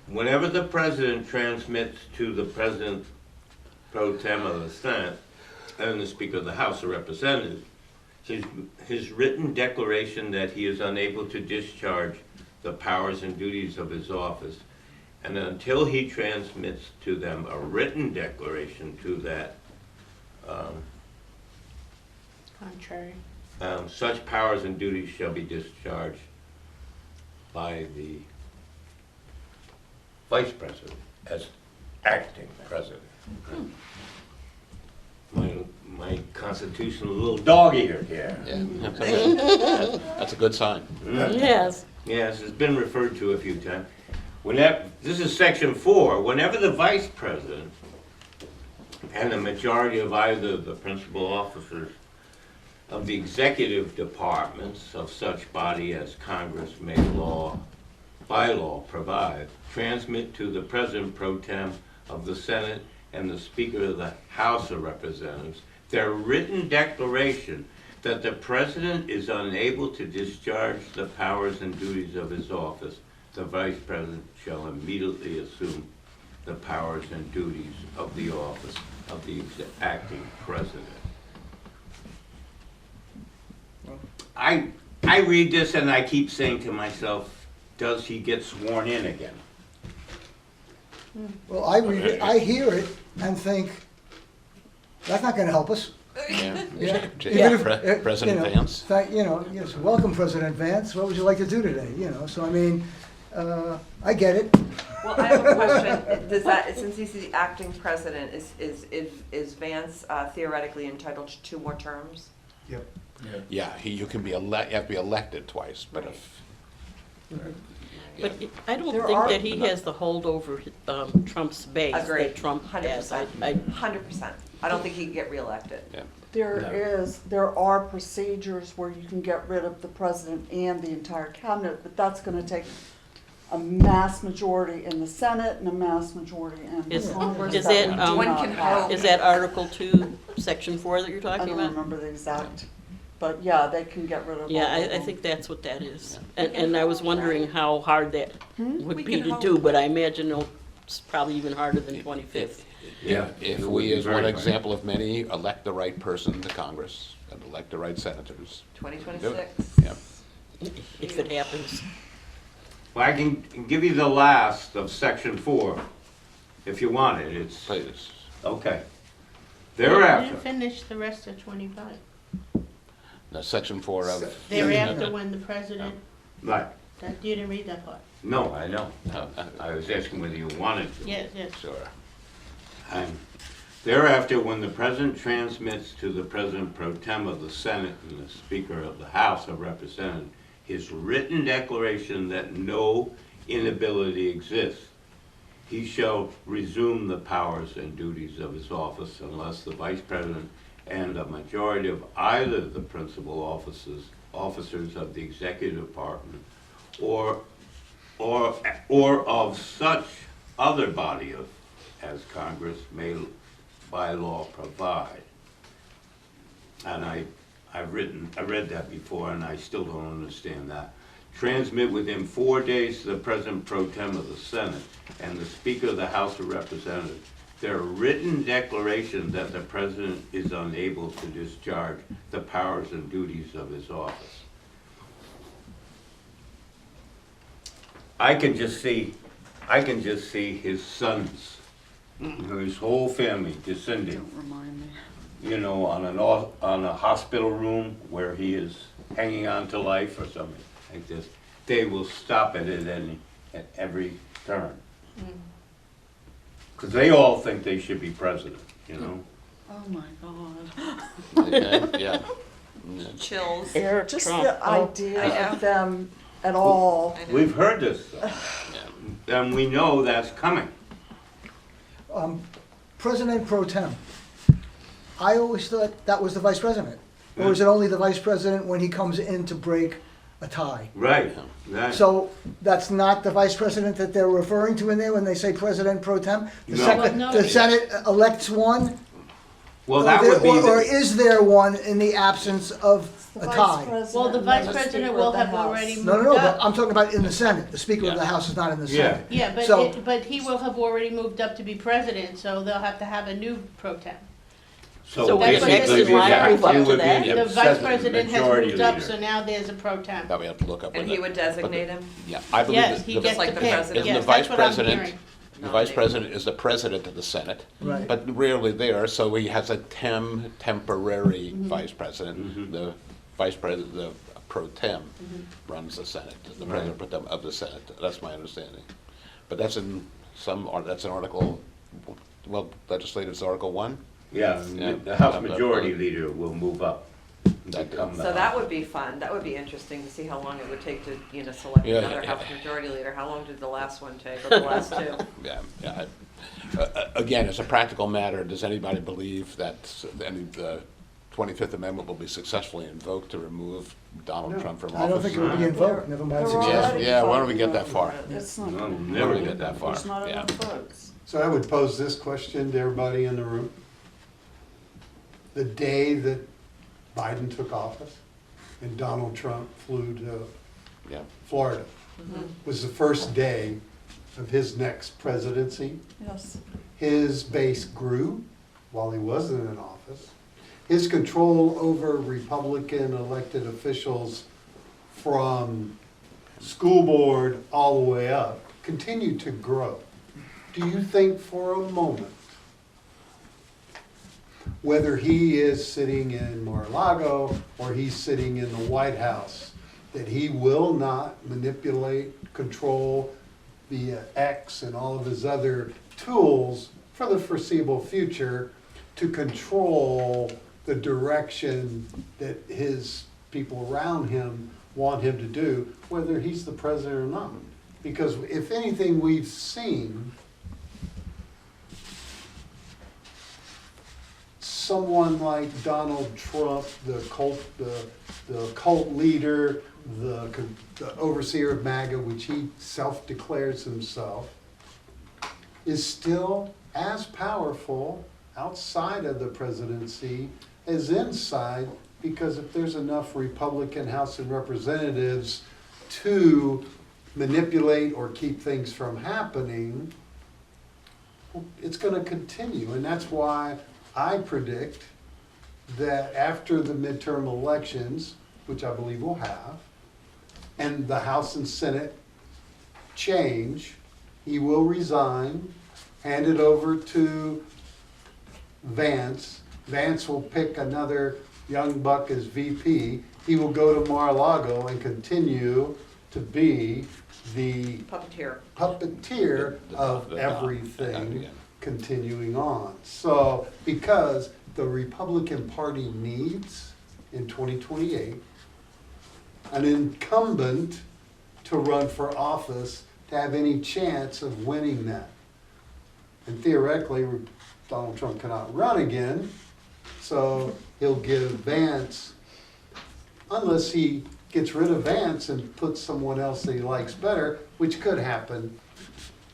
whenever the president transmits to the president pro tem of the Senate and the Speaker of the House of Representatives his written declaration that he is unable to discharge the powers and duties of his office, and until he transmits to them a written declaration to that Contrary. such powers and duties shall be discharged by the vice president as acting president. My constitutional little dog ear here. Yeah, that's a good sign. Yes. Yes, it's been referred to a few times. This is section 4. Whenever the vice president and the majority of either the principal officers of the executive departments of such body as Congress may by law provide, transmit to the president pro tem of the Senate and the Speaker of the House of Representatives their written declaration that the president is unable to discharge the powers and duties of his office, the vice president shall immediately assume the powers and duties of the office of the acting president. I read this and I keep saying to myself, does he get sworn in again? Well, I read it, I hear it and think, that's not gonna help us. Yeah. Yeah. Yeah. Even if, President you know, Vance. Yes, welcome, President Vance, what would you like to do today, so I mean, I get it. Well, I have a question. Does that, since he's the acting president, is Vance theoretically entitled to 2 more terms? Yep. Yeah, you have to be elected twice, but if, But I don't There think are- that he has the hold over Trump's base Agreed. that Trump has. 100%. 100%. I don't think he can get reelected. Yeah. There are procedures where you can get rid of the president and the entire cabinet, but that's gonna take a mass majority in the Senate and a mass majority in Is- Congress. is that it, we do One not can have. hope. Is that Article 2, Section 4 that you're I talking don't about? remember the exact, but yeah, they can get rid of Yeah, all of I them. think that's what that is. And I was wondering how hard that We would be can to hope. do, but I imagine it's probably even harder than 25th. Yeah, If it would we, be as very one hard. example of many, elect the right person to Congress and elect the right senators. 2026. Yeah. If it happens. Well, I can give you the last of section 4, if you want it, it's, Please. okay. You didn't Thereafter, finish the rest of 25. Now, section 4 of. Thereafter, when the president, right, you didn't read that part. no, I know. I was asking whether you wanted to. Yes, yes. Sure. Thereafter, when the President transmits to the President Pro Tem of the Senate and the Speaker of the House of Representatives his written declaration that no inability exists, he shall resume the powers and duties of his office unless the Vice President and a majority of either the principal officers of the Executive Department or of such other body as Congress may by law provide. And I read that before and I still don't understand that. Transmit within 4 days to the President Pro Tem of the Senate and the Speaker of the House of Representatives their written declaration that the President is unable to discharge the powers and duties of his office. I can just see his sons, his whole family descending, Don't remind me. on a hospital room where he is hanging on to life or something like this. They will stop it at every turn. Because they all think they should be president, Oh my God. Okay, yeah. Chills. Eric Just Trump. the I idea know. of them at all. We've heard this stuff, and we know that's coming. President pro tem. I always thought that was the vice president. Or is it only the vice president when he comes in to break a tie? Right. That- So that's not the vice president that they're referring to in there when they say president pro tem? No. Well, no. The Senate elects one? Well, that would be, Or the- is there one in the absence of The a vice tie? president Well, the and vice then president Speaker will of the have House. already No, moved but up. I'm talking about in the Senate. The Speaker of the House is not in the Senate. Yeah, So- but he will have already moved up to be president, so they'll have to have a new pro tem. So that's what next this is is. why move up He to would be that? the The vice second president has majority moved up, leader. so now there's a pro tem. That we have to look up. And with he it. would But the- designate him? Yeah, I believe Yes, that he the- gets like to the pick. president. Isn't Yes, the vice that's what I'm president, hearing. the vice president is the president of the Senate, Right. but rarely there, so he has a temporary Mm-hmm. vice president. The vice president, the pro tem, runs the Senate, the president pro tem of the Senate. That's my understanding. But that's in that's an article, well, legislative's Article 1? yeah, Yeah. the House Majority Leader will move up. That- Become So the- that would be fun. That would be interesting to see how long it would take to, select Yeah, another yeah. House Majority Leader. How long did the last one take, or the last two? Yeah, yeah. Again, as a practical matter, does anybody believe that the 25th Amendment will be successfully invoked to remove Donald Trump from office? I don't think it would be invoked, never mind They're successful. already Yeah, why don't we voting get that on far? it. It's not, No, Never never get that far. there's not Yeah. enough votes. So I would pose this question to everybody in the room. The day that Biden took office and Donald Trump flew to Yeah. Florida was the first day of his next presidency. Yes. His base grew while he wasn't in office. His control over Republican elected officials from school board all the way up continued to grow. Do you think for a moment, whether he is sitting in Mar-a-Lago or he's sitting in the White House, that he will not manipulate, control via X and all of his other tools for the foreseeable future to control the direction that his people around him want him to do, whether he's the president or not? Because if anything we've seen, someone like Donald Trump, the cult leader, the overseer of MAGA, which he self-declares himself, is still as powerful outside of the presidency as inside, because if there's enough Republican House of Representatives to manipulate or keep things from happening, it's going to continue. And that's why I predict that after the midterm elections, which I believe we'll have, and the House and Senate change, he will resign, hand it over to Vance. Vance will pick another young buck as VP. He will go to Mar-a-Lago and continue to be the puppeteer of everything continuing on. So, because the Republican Party needs, in 2028, an incumbent to run for office to have any chance of winning that. And theoretically, Donald Trump cannot run again, so he'll give Vance, unless he gets rid of Vance and puts someone else that he likes better, which could happen,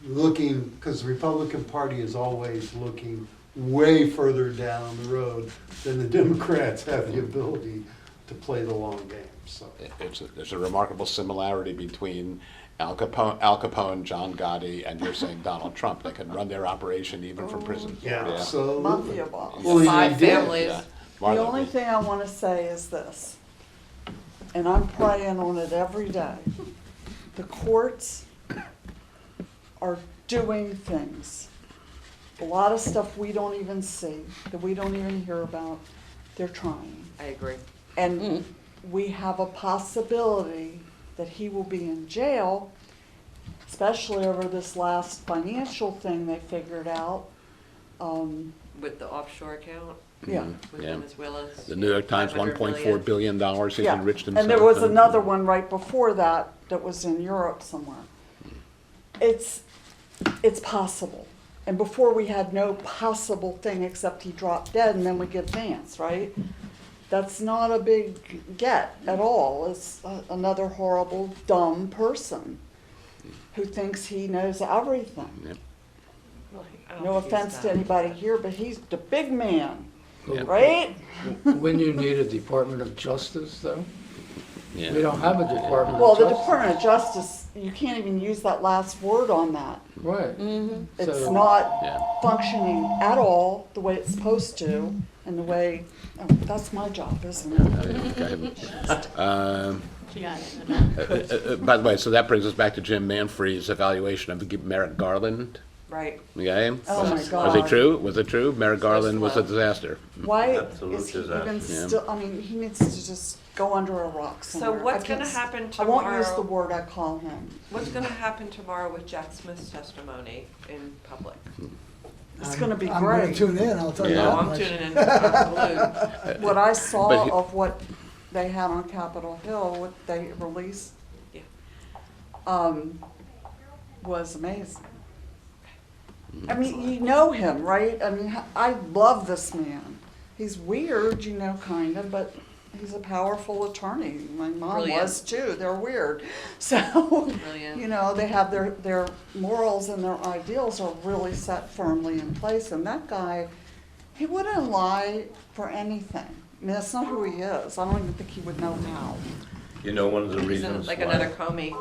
looking, because the Republican Party is always looking way further down the road than the Democrats have the ability to play the long game, so. There's a remarkable similarity between Al Capone, John Gotti, and you're saying Donald Trump. They can run their operation even from prison. Yeah, so. Mafia boss. Well, he Five did. families. Yeah. The Martha, only thing I want to say is this, and I'm praying on it every day. The courts are doing things, a lot of stuff we don't even see, that we don't even hear about, they're trying. I agree. And we have a possibility that he will be in jail, especially over this last financial thing they figured out. With the offshore account, Yeah. with Yeah. Venezuela's. The New York Times, $500 $1.4 billion he's Yeah. enriched himself. And there was in. another one right before that that was in Europe somewhere. It's possible. And before we had no possible thing except he dropped dead and then we get Vance, right? That's not a big get at all. It's another horrible, dumb person who thinks he knows everything. Yep. I don't No think he's offense to done. anybody here, but he's the big man, Yeah. right? When you need a Department of Justice, though, Yeah. we don't have a Department Well, of the Justice. Department of Justice, you can't even use that last word on that. Right. It's So- not Yeah. functioning at all the way it's supposed to, and the way, oh, that's my job, isn't it? She got it. By the way, so that brings us back to Jim Manfree's evaluation of Merrick Garland. Right. Okay? Oh, my Was God. it true? Was it true? Merrick Garland was a slow. disaster. Why Absolute is he even disaster. still, I mean, he needs to just go under a rock So somewhere. what's I gonna can't s- happen I won't use the tomorrow? word I call him. What's gonna happen tomorrow with Jack Smith's testimony in public? It's gonna be I'm gonna great. tune in, I'll tell you Yeah. that Oh, I'm much. tuning in, I'm glued. What I But saw he- of what they had on Capitol Hill, what they released, Yeah. was amazing. I mean, you know him, right? I mean, I love this man. He's weird, you know, kind of, but he's a powerful attorney. My mom Brilliant. was too. They're weird. So, Brilliant. you know, they have their morals and their ideals are really set firmly in place. And that guy, he wouldn't lie for anything. I mean, that's not who he is. I don't even think he would know how. You know, one of the He's reasons like why, another Comey.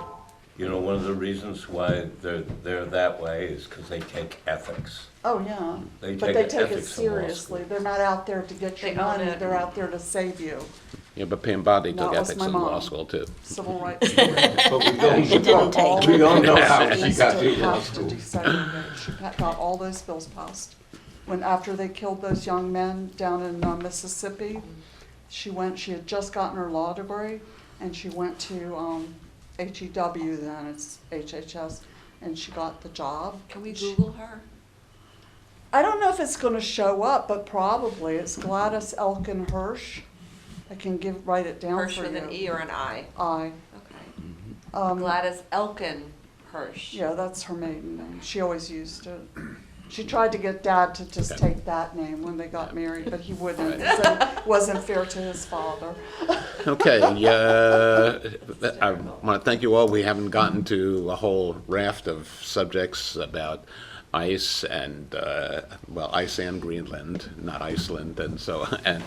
you know, one of the reasons why they're that way is because they take ethics. Oh, yeah. They But take they take it ethics in law seriously. school. They're not out there to get your They own money. it. They're out there to save you. Yeah, but Pam Bondi No, took it was ethics my in law mom. school too. Civil rights. But we don't, It didn't take. we don't know how she Used got to through law have to school. desegregate. She got all those bills passed. When, after they killed those young men down in Mississippi, she had just gotten her law degree, and she went to HEW then, it's HHS, and she got the job. Can we Google her? I don't know if it's gonna show up, but probably. It's Gladys Elkin Hirsch. I can write it down Hirsch for with you. an E or an I? I. Okay. Gladys Elkin Hirsch. Yeah, that's her maiden name. She always used it. She tried to get Dad to just take that name when they got married, but he wouldn't. He said it wasn't fair to his father. Okay, I want to thank you all. We haven't gotten to a whole raft of subjects about ice and, well, ice and Greenland, not Iceland, and so, and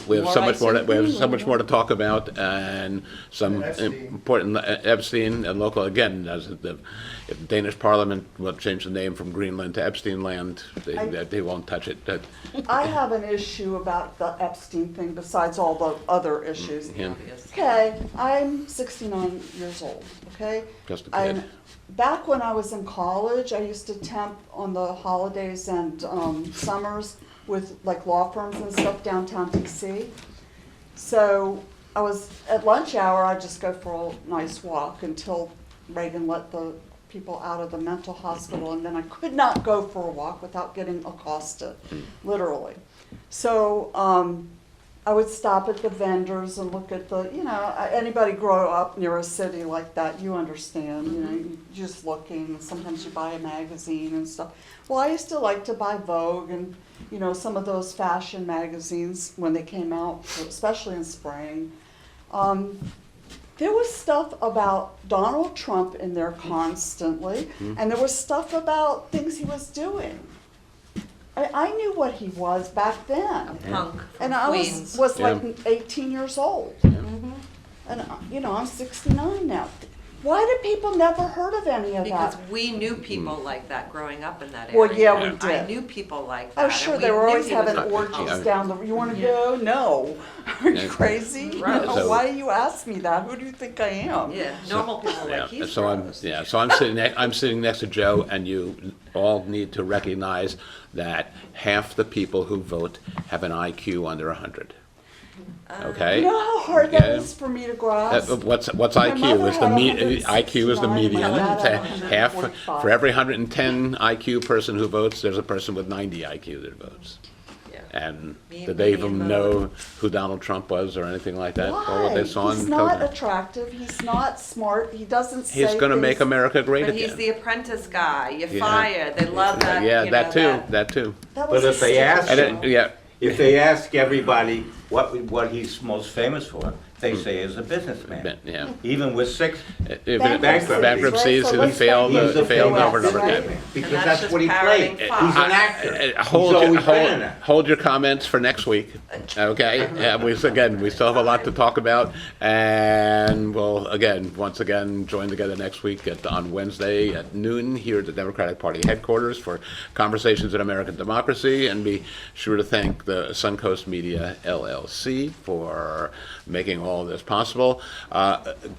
we have so much more, we have so much more to talk about, and some Epstein. important, Epstein and local, again, as the, if the Danish Parliament will change the name from Greenland to Epstein land, they won't touch it. I have an issue about the Epstein thing besides all the other issues. Yeah, Okay, I'm 69 years old, okay? just a kid. Back when I was in college, I used to temp on the holidays and summers with like law firms and stuff downtown DC. So I was, at lunch hour, I'd just go for a nice walk until Reagan let the people out of the mental hospital, and then I could not go for a walk without getting accosted, literally. So I would stop at the vendors and look at the, you know, anybody grow up near a city like that, you understand, you know, you're just looking, and sometimes you buy a magazine and stuff. Well, I used to like to buy Vogue and, you know, some of those fashion magazines when they came out, especially in spring. There was stuff about Donald Trump in there constantly, and there was stuff about things he was doing. I knew what he was back then. Punk And from I Queens. was Yeah. like 18 years old. And, you know, I'm 69 now. Why did people never heard of any of Because that? we knew people like that growing up in that area. Well, yeah, we I did. knew people like that. Oh, and sure, we they were knew always he was having a orgies punk. down the, you wanna go? No. Are you crazy? You Gross. know, So- why do you ask me that? Who do you think I am? Yeah, normal people like he's So I'm, gross. so I'm sitting next to Joe, and you all need to recognize that half the people who vote have an IQ under 100. Okay? You know how hard that Yeah. is for me to grasp? What's My IQ? mother Is had the IQ is the 169, my median. dad had Half 145. for every 110 IQ person who votes, there's a person with 90 IQ that votes. Yeah. And Me- did they me even and know who Donald Trump was or anything like that? Or what Why? they saw He's in not COVID? attractive, he's not smart, he doesn't say He's going to make things- America great But again. he's the apprentice guy. You Yeah. fire. They love that. Yeah, you that know, too. that- That too. That But was a if they sticker ask And him- show. yeah. If they ask everybody what he's most famous for, they say he's a businessman. Yeah. Even with 6 Bankruptcies, Bankruptcies right? So who let's failed, make He's a failed famous over and over right? again. because And that's that's just what he parroting played. Fox. He's an actor. Hold He's your, always been in it. hold your comments for next week, okay? We still have a lot to talk about, and we'll, once again, join together next week on Wednesday at noon here at the Democratic Party headquarters for Conversations in American Democracy, and be sure to thank the Suncoast Media LLC for making all this possible.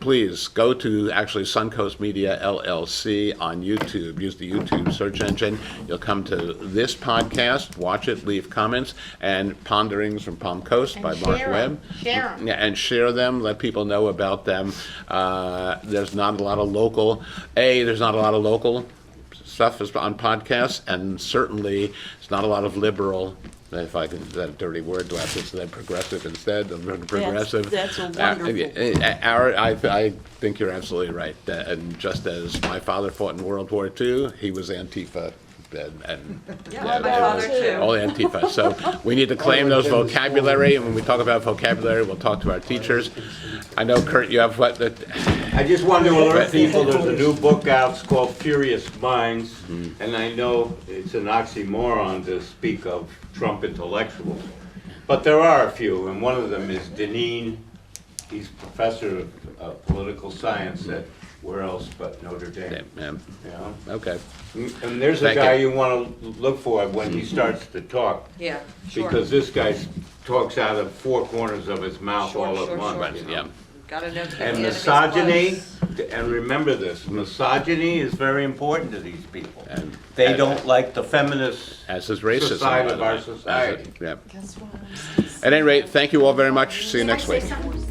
Please go to actually Suncoast Media LLC on YouTube. Use the YouTube search engine. You'll come to this podcast, watch it, leave comments, and Ponderings from Palm Coast by Mark Webb. Share 'em. Yeah, and share them. Let people know about them. There's not a lot of local. There's not a lot of local stuff is on podcasts, and certainly it's not a lot of liberal. If I can, is that a dirty word? Do I have to say progressive instead? Progressive. That's a wonderful word. I think you're absolutely right. And just as my father fought in World War II, he was Antifa. And Yeah, my father too. all Antifa. So we need to claim those vocabulary, and when we talk about vocabulary, we'll talk to our teachers. I know, Kurt, you have what? I just wanted to alert people, there's a new book out, it's called Furious Minds, and I know it's an oxymoron to speak of Trump intellectuals, but there are a few, and one of them is Deneen. He's professor of political science at where else but Notre Dame. Yeah, You know? okay. And there's a Thank guy you. you want to look for when he starts to talk, Yeah, sure. because this guy talks out of 4 corners of his mouth Sure, all sure, at once. sure. you know? Yeah. Gotta know. the And enemy's misogyny, close. and remember this, misogyny is very important to these people. And- They don't like the feminist As is racism. side by of the our way. society. Yeah. Guess what? At any rate, thank you all very much. See you next week. Can I say something?